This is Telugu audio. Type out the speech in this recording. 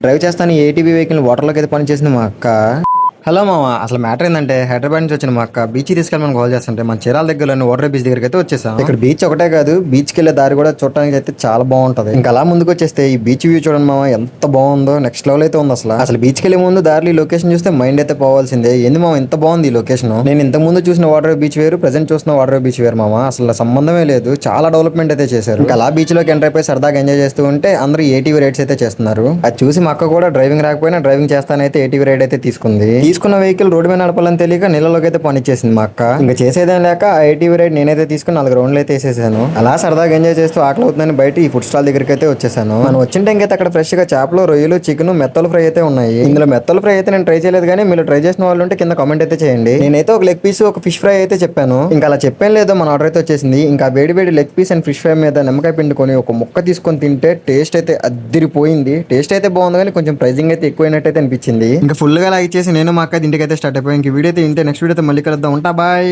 డ్రైవ్ చేస్తాను ఏటీవీ వెహికల్ వాటర్లోకి అయితే పని చేసింది మా అక్క. హలో మామ, అసలు మ్యాటర్ ఏంటంటే హైదరాబాద్ నుంచి వచ్చిన మా అక్క బీచ్ తీసుకెళ్ళమని కాల్ చేస్తుంటే మన చీరాల దగ్గరలోని వాటర్ బీచ్ దగ్గరికి అయితే వచ్చేసాం. ఇక్కడ బీచ్ ఒకటే కాదు, బీచ్ కి వెళ్ళే దారి కూడా చూడడానికి అయితే చాలా బాగుంటది. ఇంకా అలా ముందుకు వచ్చేస్తే ఈ బీచ్ వ్యూ చూడండి మామ, ఎంత బాగుందో, నెక్స్ట్ లెవెల్ అయితే ఉంది. అసలు బీచ్ కి వెళ్ళే ముందు దారిలో లొకేషన్ చూస్తే మైండ్ అయితే పోవాల్సిందే. ఏంది మామ ఎంత బాగుంది ఈ లొకేషన్. నేను ఇంత ముందు చూసిన వాటర్ బీచ్ వేరు, ప్రెసెంట్ చూసిన వాటర్ బీచ్ వేరు మామ, అసలు సంబంధమే లేదు. చాలా డెవలప్మెంట్ అయితే చేశారు. ఇంకా అలా బీచ్ లోకి ఎంటర్ అయిపోయి సరదాగా ఎంజాయ్ చేస్తూ ఉంటే అందరూ ఏటీవీ రైడ్స్ అయితే చేస్తున్నారు. అది చూసి మా అక్క కూడా డ్రైవింగ్ రాకపోయినా డ్రైవింగ్ చేస్తానైతే ఏటీవీ రైడ్ అయితే తీసుకుంది. తీసుకున్న వెహికల్ రోడ్డు మీద నడపాలని తెలియక నీళ్ళలోకి అయితే పనిచ్చేసింది మా అక్క. ఇంకా చేసేదేం లేక ఐటీవీ రైడ్ నేనైతే తీసుకుని 4 రౌండ్లు అయితే వేసేసాను. అలా సరదాగా ఎంజాయ్ చేస్తూ ఆకలి అవుతుందని బయట ఈ ఫుడ్ స్టాల్ దగ్గరికి అయితే వచ్చేసాను. మనం వచ్చిన టైంకైతే అక్కడ ఫ్రెష్ గా చేపలు, రొయ్యలు, చికెన్, మెత్తలు ఫ్రై అయితే ఉన్నాయి. ఇందులో మెత్తలు ఫ్రై అయితే నేను ట్రై చేయలేదు, కానీ మీరు ట్రై చేసిన వాళ్ళు ఉంటే కింద కామెంట్ అయితే చేయండి. నేనైతే ఒక లెగ్ పీస్, ఒక ఫిష్ ఫ్రై అయితే చెప్పాను. ఇంకా అలా చెప్పాను లేదో మన ఆర్డర్ అయితే వచ్చేసింది. ఇంకా వేడి వేడి leg piece and fish fry మీద నిమ్మకాయ పిండుకొని ఒక ముక్క తీసుకొని తింటే టేస్ట్ అయితే అద్దిరిపోయింది. టేస్ట్ అయితే బాగుంది, కానీ కొంచెం ప్రైజింగ్ అయితే ఎక్కువైనట్టు అయితే అనిపించింది. ఇంకా ఫుల్ గా లైక్ చేసి నేను మా అక్క ఇంటికి అయితే స్టార్ట్ అయిపోయి ఇంక వీడియో అయితే ఇంతే. నెక్స్ట్ వీడియో అయితే మళ్ళీ కలుద్దాం. ఉంటా, బాయ్.